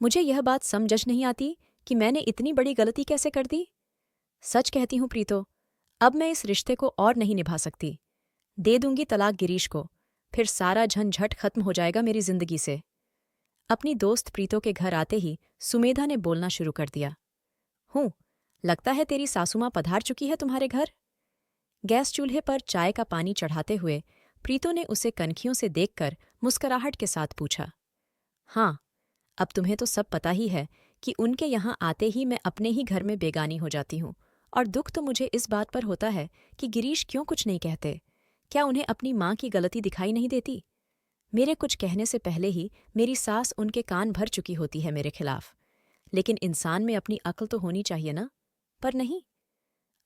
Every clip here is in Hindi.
मुझे यह बात समझ नहीं आती कि मैंने इतनी बड़ी गलती कैसे कर दी। सच कहती हूँ प्रीतो, अब मैं इस रिश्ते को और नहीं निभा सकती। दे दूंगी तलाक गिरीश को, फिर सारा झंझट खत्म हो जाएगा मेरी जिंदगी से। अपनी दोस्त प्रीतो के घर आते ही सुमेधा ने बोलना शुरू कर दिया। हूँ, लगता है तेरी सासू माँ पधार चुकी है तुम्हारे घर। गैस चूल्हे पर चाय का पानी चढ़ाते हुए प्रीतो ने उसे कनखियों से देखकर मुस्कुराहट के साथ पूछा। हाँ, अब तुम्हें तो सब पता ही है कि उनके यहाँ आते ही मैं अपने ही घर में बेगानी हो जाती हूँ। और दुख तो मुझे इस बात पर होता है कि गिरीश क्यों कुछ नहीं कहते। क्या उन्हें अपनी माँ की गलती दिखाई नहीं देती? मेरे कुछ कहने से पहले ही मेरी सास उनके कान भर चुकी होती है मेरे खिलाफ। लेकिन इंसान में अपनी अक्ल तो होनी चाहिए ना, पर नहीं।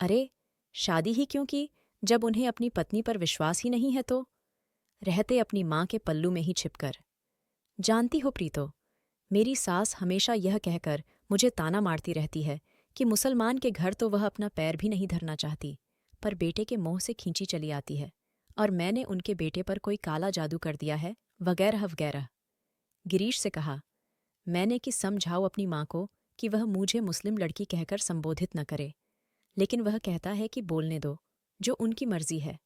अरे, शादी ही क्यों की जब उन्हें अपनी पत्नी पर विश्वास ही नहीं है तो? रहते अपनी माँ के पल्लू में ही छिपकर। जानती हो प्रीतो, मेरी सास हमेशा यह कहकर मुझे ताना मारती रहती है कि मुसलमान के घर तो वह अपना पैर भी नहीं धरना चाहती, पर बेटे के मोह से खींची चली आती है और मैंने उनके बेटे पर कोई काला जादू कर दिया है, वगैरह वगैरह। गिरीश से कहा मैंने कि समझाओ अपनी माँ को कि वह मुझे मुस्लिम लड़की कहकर संबोधित न करे, लेकिन वह कहता है कि बोलने दो, जो उनकी मर्जी है।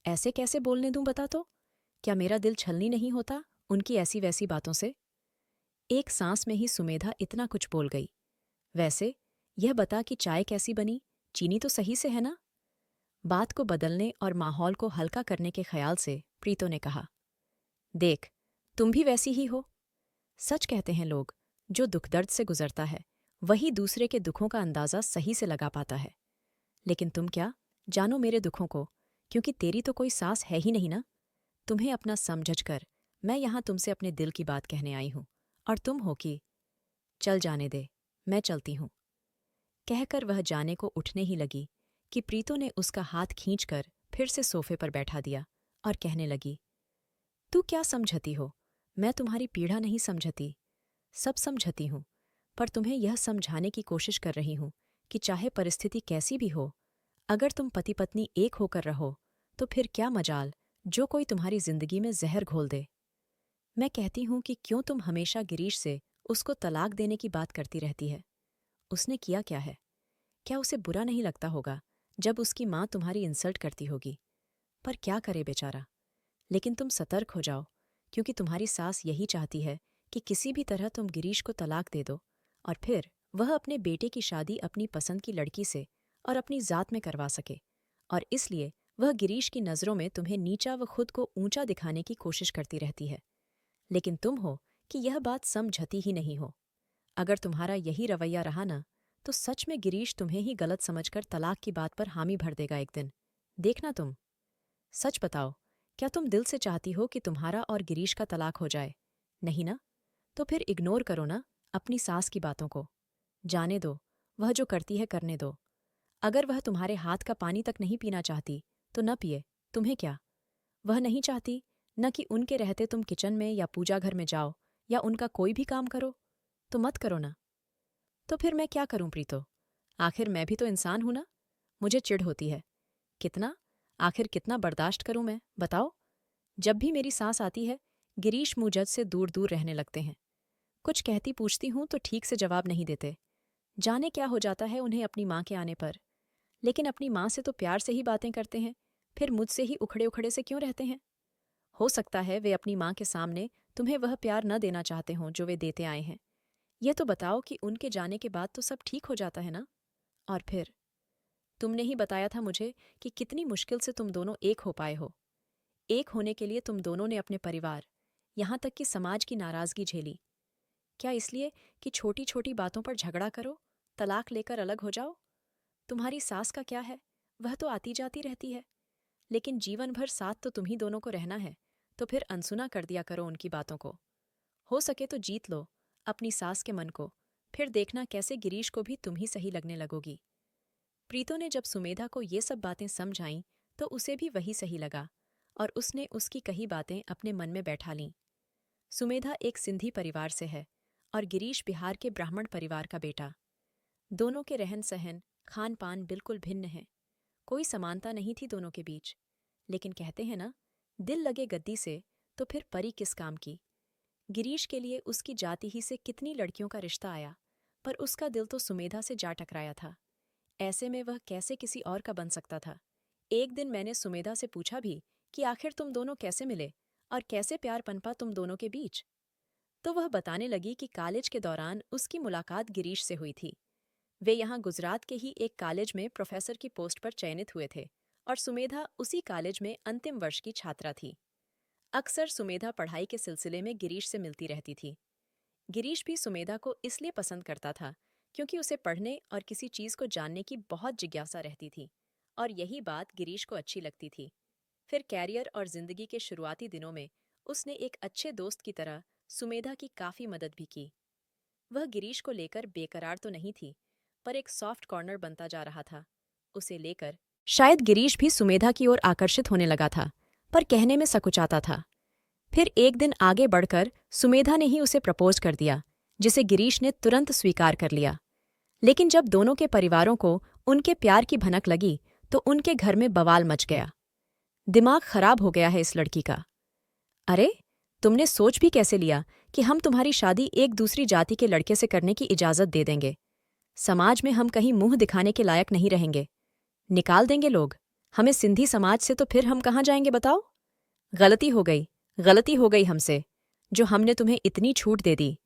ऐसे कैसे बोलने दूं बता तो? क्या मेरा दिल छलनी नहीं होता उनकी ऐसी वैसी बातों से? एक सांस में ही सुमेधा इतना कुछ बोल गई। वैसे यह बता कि चाय कैसी बनी, चीनी तो सही से है ना? बात को बदलने और माहौल को हल्का करने के ख्याल से प्रीतो ने कहा, देख, तुम भी वैसी ही हो। सच कहते हैं लोग, जो दुख दर्द से गुजरता है वही दूसरे के दुखों का अंदाजा सही से लगा पाता है। लेकिन तुम क्या जानो मेरे दुखों को, क्योंकि तेरी तो कोई सास है ही नहीं ना। तुम्हें अपना समझ कर मैं यहाँ तुमसे अपने दिल की बात कहने आई हूँ, और तुम हो कि चल जाने दे, मैं चलती हूँ। कहकर वह जाने को उठने ही लगी कि प्रीतो ने उसका हाथ खींचकर फिर से सोफे पर बैठा दिया और कहने लगी, तू क्या समझती हो? मैं तुम्हारी पीड़ा नहीं समझती, सब समझती हूँ, पर तुम्हें यह समझाने की कोशिश कर रही हूँ कि चाहे परिस्थिति कैसी भी हो, अगर तुम पति पत्नी एक होकर रहो तो फिर क्या मजाल जो कोई तुम्हारी जिंदगी में जहर घोल दे। मैं कहती हूँ कि क्यों तुम हमेशा गिरीश से उसको तलाक देने की बात करती रहती है? उसने किया क्या है? क्या उसे बुरा नहीं लगता होगा जब उसकी माँ तुम्हारी इंसल्ट करती होगी? पर क्या करे बेचारा। लेकिन तुम सतर्क हो जाओ, क्योंकि तुम्हारी सास यही चाहती है कि किसी भी तरह तुम गिरीश को तलाक दे दो और फिर वह अपने बेटे की शादी अपनी पसंद की लड़की से और अपनी जात में करवा सके। और इसलिए वह गिरीश की नज़रों में तुम्हें नीचा व खुद को ऊंचा दिखाने की कोशिश करती रहती है। लेकिन तुम हो कि यह बात समझती ही नहीं हो। अगर तुम्हारा यही रवैया रहा ना, तो सच में गिरीश तुम्हें ही गलत समझकर तलाक की बात पर हामी भर देगा एक दिन। देखना तुम। सच बताओ, क्या तुम दिल से चाहती हो कि तुम्हारा और गिरीश का तलाक हो जाए? नहीं ना? तो फिर इग्नोर करो ना अपनी सास की बातों को। जाने दो, वह जो करती है करने दो। अगर वह तुम्हारे हाथ का पानी तक नहीं पीना चाहती तो न पिए, तुम्हें क्या? वह नहीं चाहती न कि उनके रहते तुम किचन में या पूजा घर में जाओ या उनका कोई भी काम करो, तो मत करो ना। तो फिर मैं क्या करूं प्रीतो? आखिर मैं भी तो इंसान हूं ना। मुझे चिढ़ होती है। कितना, आखिर कितना बर्दाश्त करूं मैं, बताओ? जब भी मेरी सांस आती है गिरीश मुझ से दूर दूर रहने लगते हैं। कुछ कहती पूछती हूं तो ठीक से जवाब नहीं देते। जाने क्या हो जाता है उन्हें अपनी माँ के आने पर। लेकिन अपनी माँ से तो प्यार से ही बातें करते हैं, फिर मुझसे ही उखड़े उखड़े से क्यों रहते हैं? हो सकता है वे अपनी माँ के सामने तुम्हें वह प्यार न देना चाहते हों जो वे देते आए हैं। यह तो बताओ कि उनके जाने के बाद तो सब ठीक हो जाता है ना? और फिर तुमने ही बताया था मुझे कि कितनी मुश्किल से तुम दोनों एक हो पाए हो। एक होने के लिए तुम दोनों ने अपने परिवार, यहाँ तक कि समाज की नाराजगी झेली। क्या इसलिए कि छोटी छोटी बातों पर झगड़ा करो, तलाक लेकर अलग हो जाओ? तुम्हारी सास का क्या है, वह तो आती जाती रहती है। लेकिन जीवन भर साथ तो तुम ही दोनों को रहना है, तो फिर अनसुना कर दिया करो उनकी बातों को। हो सके तो जीत लो अपनी सास के मन को, फिर देखना कैसे गिरीश को भी तुम ही सही लगने लगोगी। प्रीतो ने जब सुमेधा को ये सब बातें समझाईं तो उसे भी वही सही लगा और उसने उसकी कही बातें अपने मन में बैठा लीं। सुमेधा एक सिंधी परिवार से है और गिरीश बिहार के ब्राह्मण परिवार का बेटा। दोनों के रहन सहन, खान पान बिल्कुल भिन्न हैं। कोई समानता नहीं थी दोनों के बीच। लेकिन कहते हैं ना, दिल लगे गद्दी से तो फिर परी किस काम की। गिरीश के लिए उसकी जाति ही से कितनी लड़कियों का रिश्ता आया, पर उसका दिल तो सुमेधा से जा टकराया था। ऐसे में वह कैसे किसी और का बन सकता था। एक दिन मैंने सुमेधा से पूछा भी कि आखिर तुम दोनों कैसे मिले और कैसे प्यार पनपा तुम दोनों के बीच। तो वह बताने लगी कि कॉलेज के दौरान उसकी मुलाकात गिरीश से हुई थी। वे यहाँ गुजरात के ही एक कॉलेज में प्रोफेसर की पोस्ट पर चयनित हुए थे और सुमेधा उसी कॉलेज में अंतिम वर्ष की छात्रा थी। अक्सर सुमेधा पढ़ाई के सिलसिले में गिरीश से मिलती रहती थी। गिरीश भी सुमेधा को इसलिए पसंद करता था क्योंकि उसे पढ़ने और किसी चीज को जानने की बहुत जिज्ञासा रहती थी, और यही बात गिरीश को अच्छी लगती थी। फिर कैरियर और जिंदगी के शुरुआती दिनों में उसने एक अच्छे दोस्त की तरह सुमेधा की काफी मदद भी की। वह गिरीश को लेकर बेकरार तो नहीं थी, पर एक सॉफ्ट कॉर्नर बनता जा रहा था। उसे लेकर शायद गिरीश भी सुमेधा की ओर आकर्षित होने लगा था, पर कहने में सकुचाता था। फिर एक दिन आगे बढ़कर सुमेधा ने ही उसे प्रपोज कर दिया, जिसे गिरीश ने तुरंत स्वीकार कर लिया। लेकिन जब दोनों के परिवारों को उनके प्यार की भनक लगी तो उनके घर में बवाल मच गया। दिमाग खराब हो गया है इस लड़की का। अरे, तुमने सोच भी कैसे लिया कि हम तुम्हारी शादी एक दूसरी जाति के लड़के से करने की इजाजत दे देंगे? समाज में हम कहीं मुंह दिखाने के लायक नहीं रहेंगे। निकाल देंगे लोग हमें सिंधी समाज से, तो फिर हम कहाँ जाएंगे बताओ? गलती हो गई हमसे, जो हमने तुम्हें इतनी छूट दे दी।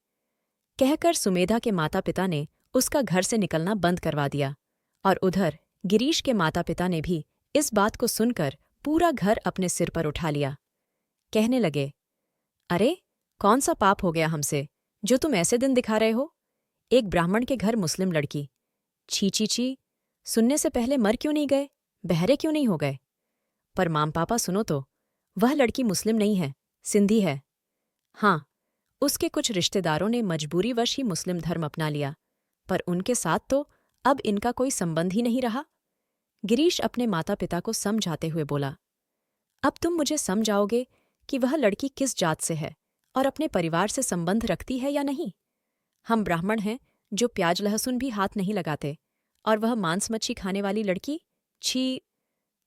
कहकर सुमेधा के माता पिता ने उसका घर से निकलना बंद करवा दिया, और उधर गिरीश के माता पिता ने भी इस बात को सुनकर पूरा घर अपने सिर पर उठा लिया। कहने लगे, अरे, कौन सा पाप हो गया हमसे जो तुम ऐसे दिन दिखा रहे हो? एक ब्राह्मण के घर मुस्लिम लड़की, छी छी छी, सुनने से पहले मर क्यों नहीं गए, बहरे क्यों नहीं हो गए? पर माम पापा सुनो तो, वह लड़की मुस्लिम नहीं है, सिंधी है। हाँ, उसके कुछ रिश्तेदारों ने मजबूरीवश ही मुस्लिम धर्म अपना लिया, पर उनके साथ तो अब इनका कोई संबंध ही नहीं रहा। गिरीश अपने माता पिता को समझाते हुए बोला, अब तुम मुझे समझाओगे कि वह लड़की किस जात से है और अपने परिवार से संबंध रखती है या नहीं। हम ब्राह्मण हैं जो प्याज लहसुन भी हाथ नहीं लगाते, और वह मांस मच्छी खाने वाली लड़की, छी।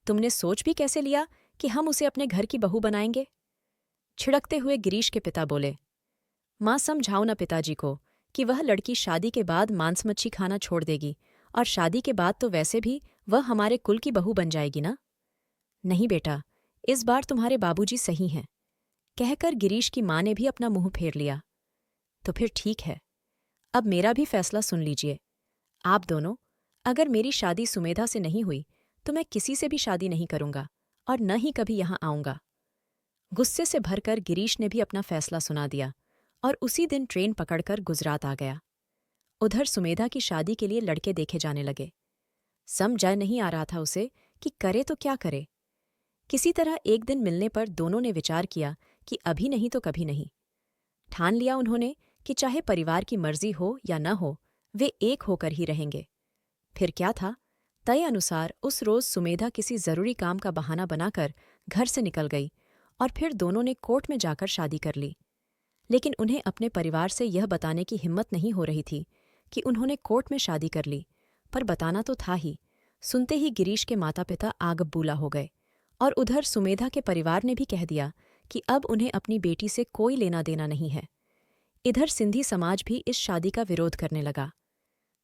तुमने सोच भी कैसे लिया कि हम उसे अपने घर की बहू बनाएंगे? छिड़कते हुए गिरीश के पिता बोले, माँ समझाओ ना पिताजी को कि वह लड़की शादी के बाद मांस मच्छी खाना छोड़ देगी, और शादी के बाद तो वैसे भी वह हमारे कुल की बहू बन जाएगी ना। नहीं बेटा, इस बार तुम्हारे बाबूजी सही हैं। कहकर गिरीश की माँ ने भी अपना मुंह फेर लिया। तो फिर ठीक है, अब मेरा भी फैसला सुन लीजिए। आप दोनों, अगर मेरी शादी सुमेधा से नहीं हुई तो मैं किसी से भी शादी नहीं करूंगा और न ही कभी यहां आऊंगा। गुस्से से भरकर गिरीश ने भी अपना फैसला सुना दिया और उसी दिन ट्रेन पकड़कर गुजरात आ गया। उधर सुमेधा की शादी के लिए लड़के देखे जाने लगे। समझ नहीं आ रहा था उसे कि करे तो क्या करे। किसी तरह एक दिन मिलने पर दोनों ने विचार किया कि अभी नहीं तो कभी नहीं। ठान लिया उन्होंने कि चाहे परिवार की मर्जी हो या न हो, वे एक होकर ही रहेंगे। फिर क्या था, तय अनुसार उस रोज सुमेधा किसी जरूरी काम का बहाना बनाकर घर से निकल गई और फिर दोनों ने कोर्ट में जाकर शादी कर ली। लेकिन उन्हें अपने परिवार से यह बताने की हिम्मत नहीं हो रही थी कि उन्होंने कोर्ट में शादी कर ली, पर बताना तो था ही। सुनते ही गिरीश के माता पिता आग बबूला हो गए, और उधर सुमेधा के परिवार ने भी कह दिया कि अब उन्हें अपनी बेटी से कोई लेना देना नहीं है। इधर सिंधी समाज भी इस शादी का विरोध करने लगा।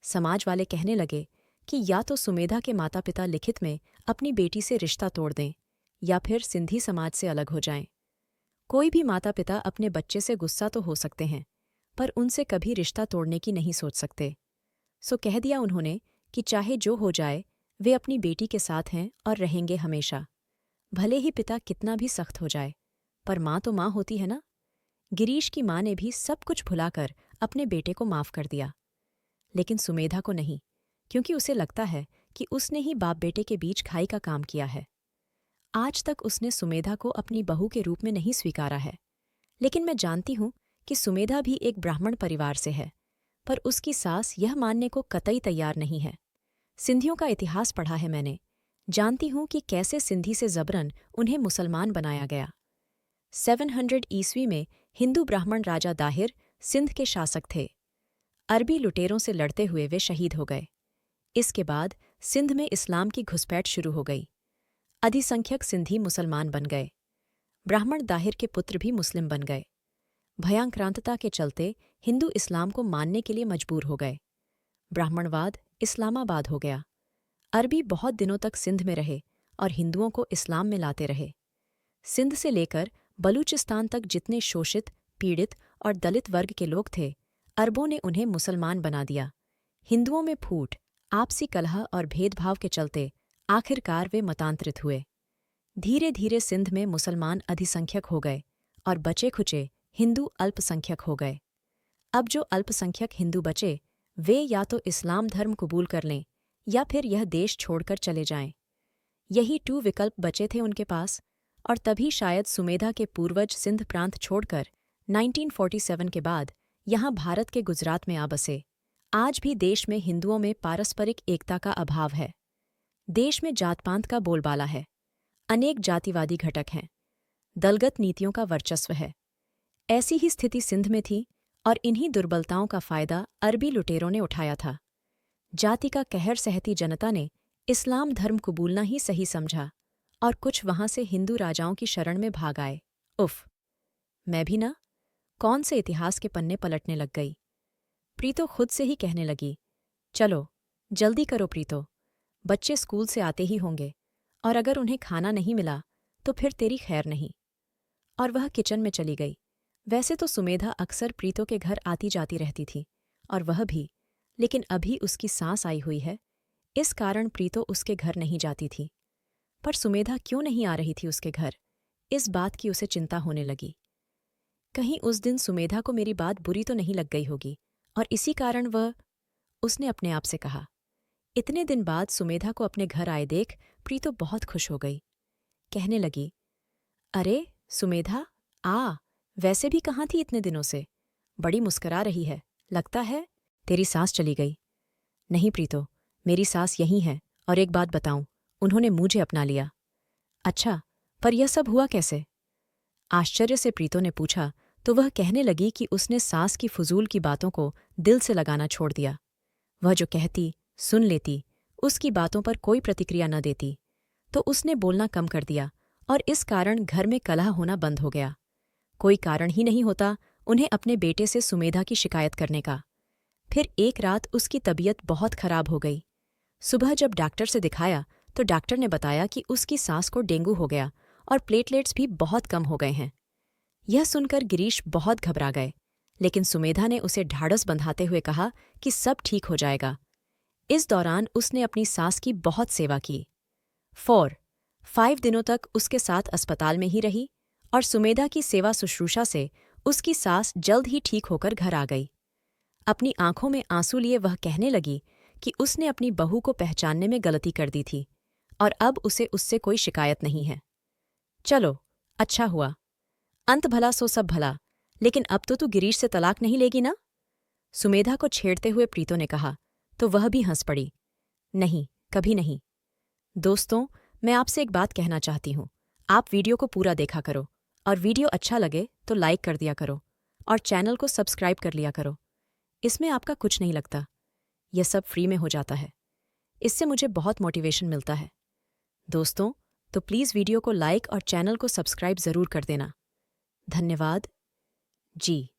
समाज वाले कहने लगे कि या तो सुमेधा के माता पिता लिखित में अपनी बेटी से रिश्ता तोड़ दें या फिर सिंधी समाज से अलग हो जाएं। कोई भी माता पिता अपने बच्चे से गुस्सा तो हो सकते हैं, पर उनसे कभी रिश्ता तोड़ने की नहीं सोच सकते। सो कह दिया उन्होंने कि चाहे जो हो जाए, वे अपनी बेटी के साथ हैं और रहेंगे हमेशा। भले ही पिता कितना भी सख्त हो जाए, पर माँ तो माँ होती है ना। गिरीश की माँ ने भी सब कुछ भुलाकर अपने बेटे को माफ कर दिया, लेकिन सुमेधा को नहीं, क्योंकि उसे लगता है कि उसने ही बाप बेटे के बीच खाई का काम किया है। आज तक उसने सुमेधा को अपनी बहू के रूप में नहीं स्वीकारा है, लेकिन मैं जानती हूं कि सुमेधा भी एक ब्राह्मण परिवार से है, पर उसकी सास यह मानने को कतई तैयार नहीं है। सिंधियों का इतिहास पढ़ा है मैंने, जानती हूं कि कैसे सिंधी से जबरन उन्हें मुसलमान बनाया गया। 700 ईस्वी में हिंदू ब्राह्मण राजा दाहिर सिंध के शासक थे। अरबी लुटेरों से लड़ते हुए वे शहीद हो गए। इसके बाद सिंध में इस्लाम की घुसपैठ शुरू हो गई। अधिसंख्यक सिंधी मुसलमान बन गए। ब्राह्मण दाहिर के पुत्र भी मुस्लिम बन गए। भयांक्रांतता के चलते हिंदू इस्लाम को मानने के लिए मजबूर हो गए। ब्राह्मणवाद इस्लामाबाद हो गया। अरबी बहुत दिनों तक सिंध में रहे और हिंदुओं को इस्लाम में लाते रहे। सिंध से लेकर बलूचिस्तान तक जितने शोषित, पीड़ित और दलित वर्ग के लोग थे, अरबों ने उन्हें मुसलमान बना दिया। हिंदुओं में फूट, आपसी कलह और भेदभाव के चलते आखिरकार वे मतांतरित हुए। धीरे धीरे सिंध में मुसलमान अधिसंख्यक हो गए और बचे खुचे हिंदू अल्पसंख्यक हो गए। अब जो अल्पसंख्यक हिंदू बचे, वे या तो इस्लाम धर्म कबूल कर लें या फिर यह देश छोड़कर चले जाएं। यही 2 विकल्प बचे थे उनके पास, और तभी शायद सुमेधा के पूर्वज सिंध प्रांत छोड़कर 1947 के बाद यहाँ भारत के गुजरात में आ बसे। आज भी देश में हिंदुओं में पारस्परिक एकता का अभाव है। देश में जात-पात का बोलबाला है। अनेक जातिवादी घटक हैं। दलगत नीतियों का वर्चस्व है। ऐसी ही स्थिति सिंध में थी और इन्हीं दुर्बलताओं का फायदा अरबी लुटेरों ने उठाया था। जाति का कहर सहती जनता ने इस्लाम धर्म कबूलना ही सही समझा और कुछ वहां से हिंदू राजाओं की शरण में भाग आए। उफ, मैं भी ना, कौन से इतिहास के पन्ने पलटने लग गई। प्रीतो खुद से ही कहने लगी, चलो जल्दी करो प्रीतो, बच्चे स्कूल से आते ही होंगे और अगर उन्हें खाना नहीं मिला तो फिर तेरी खैर नहीं। और वह किचन में चली गई। वैसे तो सुमेधा अक्सर प्रीतो के घर आती जाती रहती थी और वह भी, लेकिन अभी उसकी सांस आई हुई है, इस कारण प्रीतो उसके घर नहीं जाती थी। पर सुमेधा क्यों नहीं आ रही थी उसके घर, इस बात की उसे चिंता होने लगी। कहीं उस दिन सुमेधा को मेरी बात बुरी तो नहीं लग गई होगी और इसी कारण उसने अपने आप से कहा। इतने दिन बाद सुमेधा को अपने घर आए देख प्रीतो बहुत खुश हो गई। कहने लगी, अरे सुमेधा, वैसे भी कहाँ थी इतने दिनों से? बड़ी मुस्करा रही है, लगता है तेरी सास चली गई। नहीं प्रीतो, मेरी सास यहीं है और एक बात बताऊं, उन्होंने मुझे अपना लिया। अच्छा, पर यह सब हुआ कैसे? आश्चर्य से प्रीतो ने पूछा तो वह कहने लगी कि उसने सास की फजूल की बातों को दिल से लगाना छोड़ दिया। वह जो कहती, सुन लेती, उसकी बातों पर कोई प्रतिक्रिया न देती, तो उसने बोलना कम कर दिया और इस कारण घर में कलह होना बंद हो गया। कोई कारण ही नहीं होता उन्हें अपने बेटे से सुमेधा की शिकायत करने का। फिर एक रात उसकी तबीयत बहुत खराब हो गई। सुबह जब डॉक्टर से दिखाया तो डॉक्टर ने बताया कि उसकी सास को डेंगू हो गया और प्लेटलेट्स भी बहुत कम हो गए हैं। यह सुनकर गिरीश बहुत घबरा गए, लेकिन सुमेधा ने उसे ढाढ़स बंधाते हुए कहा कि सब ठीक हो जाएगा। इस दौरान उसने अपनी सास की बहुत सेवा की। 5 दिनों तक उसके साथ अस्पताल में ही रही और सुमेधा की सेवा शुश्रूषा से उसकी सास जल्द ही ठीक होकर घर आ गई। अपनी आंखों में आंसू लिए वह कहने लगी कि उसने अपनी बहू को पहचानने में गलती कर दी थी और अब उसे उससे कोई शिकायत नहीं है। चलो, अच्छा हुआ। अंत भला सो सब भला, लेकिन अब तो तू गिरीश से तलाक नहीं लेगी ना? सुमेधा को छेड़ते हुए प्रीतो ने कहा, तो वह भी हंस पड़ी। नहीं, कभी नहीं। दोस्तों, मैं आपसे एक बात कहना चाहती हूँ। आप वीडियो को पूरा देखा करो और वीडियो अच्छा लगे तो लाइक कर दिया करो और चैनल को सब्सक्राइब कर लिया करो। इसमें आपका कुछ नहीं लगता, यह सब फ्री में हो जाता है। इससे मुझे बहुत मोटिवेशन मिलता है। दोस्तों, तो प्लीज़ वीडियो को लाइक और चैनल को सब्सक्राइब ज़रूर कर देना। धन्यवाद जी।